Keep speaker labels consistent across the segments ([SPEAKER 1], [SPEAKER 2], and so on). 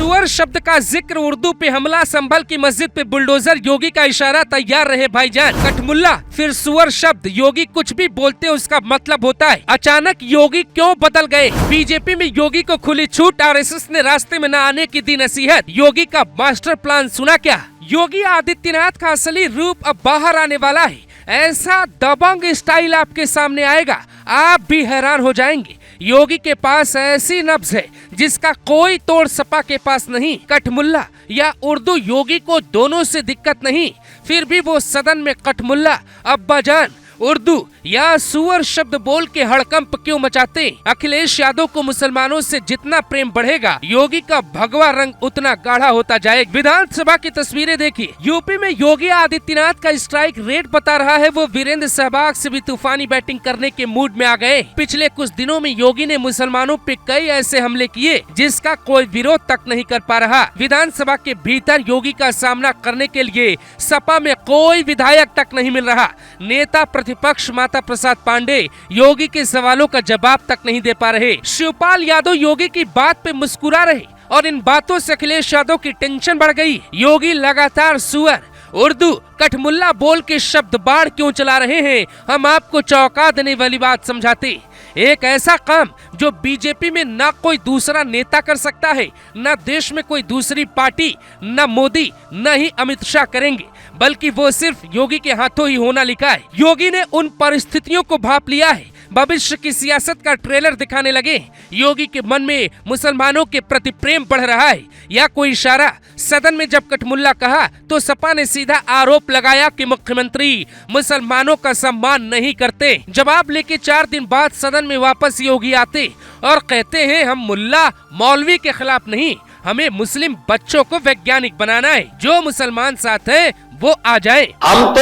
[SPEAKER 1] सुअर शब्द का जिक्र, उर्दू पे हमला, संभल की मस्जिद पे बुलडोजर, योगी का इशारा, तैयार रहे भाईजान। कठमुल्ला फिर सुअर शब्द, योगी कुछ भी बोलते उसका मतलब होता है। अचानक योगी क्यों बदल गए? बीजेपी में योगी को खुली छूट, आरएसएस ने रास्ते में न आने की दी नसीहत। योगी का मास्टर प्लान सुना क्या? योगी आदित्यनाथ का असली रूप अब बाहर आने वाला है। ऐसा दबंग स्टाइल आपके सामने आएगा, आप भी हैरान हो जाएंगे। योगी के पास ऐसी नब्ज है जिसका कोई तोड़ सपा के पास नहीं। कठमुल्ला या उर्दू, योगी को दोनों से दिक्कत नहीं, फिर भी वो सदन में कठमुल्ला, अब्बाजान, उर्दू या सुअर शब्द बोल के हड़कंप क्यों मचाते? अखिलेश यादव को मुसलमानों से जितना प्रेम बढ़ेगा, योगी का भगवा रंग उतना गाढ़ा होता जाएगा। विधानसभा की तस्वीरें देखिए। यूपी में योगी आदित्यनाथ का स्ट्राइक रेट बता रहा है वो वीरेंद्र सहवाग से भी तूफानी बैटिंग करने के मूड में आ गए। पिछले कुछ दिनों में योगी ने मुसलमानों पे कई ऐसे हमले किए जिसका कोई विरोध तक नहीं कर पा रहा। विधानसभा के भीतर योगी का सामना करने के लिए सपा में कोई विधायक तक नहीं मिल रहा। नेता प्रतिपक्ष माता प्रसाद पांडे योगी के सवालों का जवाब तक नहीं दे पा रहे। शिवपाल यादव योगी की बात पे मुस्कुरा रहे और इन बातों से अखिलेश यादव की टेंशन बढ़ गई। योगी लगातार सुअर, उर्दू, कठमुल्ला बोल के शब्द बाढ़ क्यों चला रहे हैं? हम आपको चौंका देने वाली बात समझाते। एक ऐसा काम जो बीजेपी में न कोई दूसरा नेता कर सकता है, न देश में कोई दूसरी पार्टी, न मोदी, न ही अमित शाह करेंगे, बल्कि वो सिर्फ योगी के हाथों ही होना लिखा है। योगी ने उन परिस्थितियों को भांप लिया है, भविष्य की सियासत का ट्रेलर दिखाने लगे। योगी के मन में मुसलमानों के प्रति प्रेम बढ़ रहा है या कोई इशारा? सदन में जब कठमुल्ला कहा तो सपा ने सीधा आरोप लगाया कि मुख्यमंत्री मुसलमानों का सम्मान नहीं करते। जवाब लेके 4 दिन बाद सदन में वापस योगी आते और कहते हैं हम मुल्ला मौलवी के खिलाफ नहीं, हमें मुस्लिम बच्चों को वैज्ञानिक बनाना है, जो मुसलमान साथ है वो आ जाए।
[SPEAKER 2] हम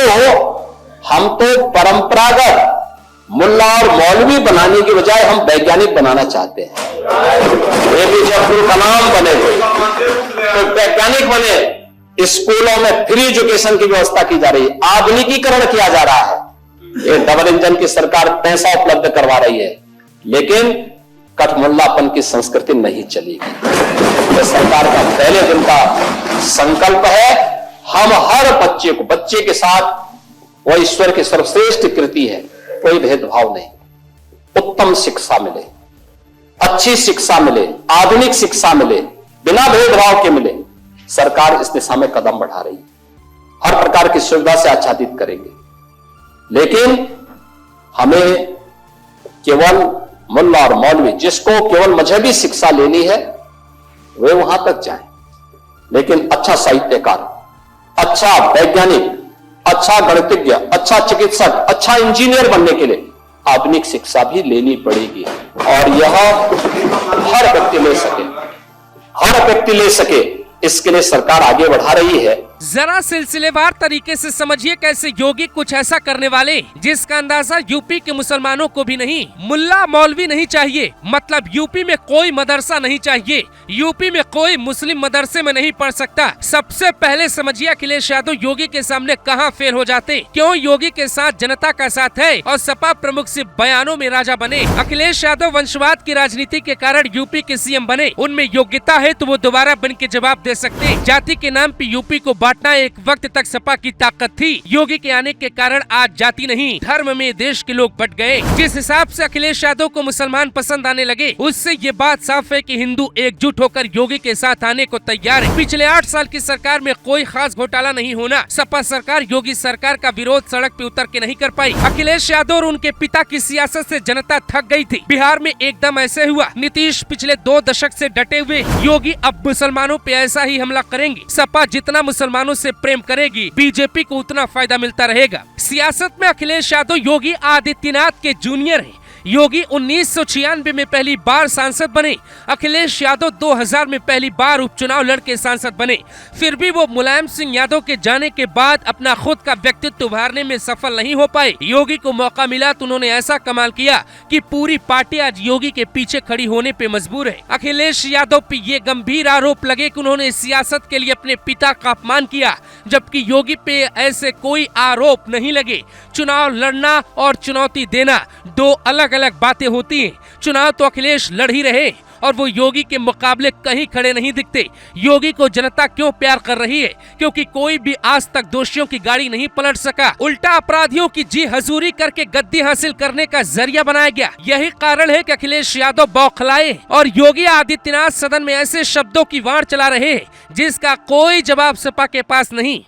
[SPEAKER 2] तो परंपरागत मुल्ला और मौलवी बनाने की बजाय हम वैज्ञानिक बनाना चाहते हैं। एपीजे अब्दुल कलाम बने तो वैज्ञानिक बने। स्कूलों में फ्री एजुकेशन की व्यवस्था की जा रही है, आधुनिकीकरण किया जा रहा है। ये डबल इंजन की सरकार पैसा उपलब्ध करवा रही है, लेकिन कठमुल्लापन की संस्कृति नहीं चलेगी। ये सरकार का पहले दिन का संकल्प है। हम हर बच्चे के साथ वो ईश्वर की सर्वश्रेष्ठ कृति है, कोई भेदभाव नहीं, उत्तम शिक्षा मिले, अच्छी शिक्षा मिले, आधुनिक शिक्षा मिले, बिना भेदभाव के मिले। सरकार इस दिशा में कदम बढ़ा रही है, हर प्रकार की सुविधा से आच्छादित करेंगे, लेकिन हमें केवल मुल्ला और मौलवी, जिसको केवल मजहबी शिक्षा लेनी है वे वहां तक जाएं, लेकिन अच्छा साहित्यकार, अच्छा वैज्ञानिक, अच्छा गणितज्ञ, अच्छा चिकित्सक, अच्छा इंजीनियर बनने के लिए आधुनिक शिक्षा भी लेनी पड़ेगी। और यह हर व्यक्ति ले सके, इसके लिए सरकार आगे बढ़ा रही है।
[SPEAKER 1] जरा सिलसिलेवार तरीके से समझिए कैसे योगी कुछ ऐसा करने वाले जिसका अंदाजा यूपी के मुसलमानों को भी नहीं। मुल्ला मौलवी नहीं चाहिए, मतलब यूपी में कोई मदरसा नहीं चाहिए, यूपी में कोई मुस्लिम मदरसे में नहीं पढ़ सकता। सबसे पहले समझिए अखिलेश यादव योगी के सामने कहाँ फेल हो जाते, क्यों योगी के साथ जनता का साथ है और सपा प्रमुख सिर्फ बयानों में राजा बने। अखिलेश यादव वंशवाद की राजनीति के कारण यूपी के सीएम बने, उनमें योग्यता है तो वो दोबारा बन के जवाब दे सकते। जाति के नाम पे यूपी को बांटना एक वक्त तक सपा की ताकत थी। योगी के आने के कारण आज जाति नहीं धर्म में देश के लोग बट गए। जिस हिसाब से अखिलेश यादव को मुसलमान पसंद आने लगे, उससे ये बात साफ है कि हिंदू एकजुट होकर योगी के साथ आने को तैयार है। पिछले 8 साल की सरकार में कोई खास घोटाला नहीं होना। सपा सरकार योगी सरकार का विरोध सड़क पे उतर के नहीं कर पाई। अखिलेश यादव और उनके पिता की सियासत से जनता थक गई थी। बिहार में एकदम ऐसे हुआ। नीतीश पिछले 2 दशक से डटे हुए, योगी अब मुसलमानों पे ऐसा ही हमला करेंगे। सपा जितना मुसलमानों से प्रेम करेगी, बीजेपी को उतना फायदा मिलता रहेगा। सियासत में अखिलेश यादव योगी आदित्यनाथ के जूनियर हैं। योगी 1996 में पहली बार सांसद बने, अखिलेश यादव 2000 में पहली बार उपचुनाव लड़के सांसद बने। फिर भी वो मुलायम सिंह यादव के जाने के बाद अपना खुद का व्यक्तित्व उभारने में सफल नहीं हो पाए। योगी को मौका मिला तो उन्होंने ऐसा कमाल किया कि पूरी पार्टी आज योगी के पीछे खड़ी होने पे मजबूर है। अखिलेश यादव पे ये गंभीर आरोप लगे कि उन्होंने सियासत के लिए अपने पिता का अपमान किया, जबकि योगी पे ऐसे कोई आरोप नहीं लगे। चुनाव लड़ना और चुनौती देना 2 अलग अलग बातें होती हैं। चुनाव तो अखिलेश लड़ ही रहे और वो योगी के मुकाबले कहीं खड़े नहीं दिखते। योगी को जनता क्यों प्यार कर रही है? क्योंकि कोई भी आज तक दोषियों की गाड़ी नहीं पलट सका, उल्टा अपराधियों की जी हजूरी करके गद्दी हासिल करने का जरिया बनाया गया। यही कारण है कि अखिलेश यादव बौखलाए और योगी आदित्यनाथ सदन में ऐसे शब्दों की वार चला रहे हैं जिसका कोई जवाब सपा के पास नहीं।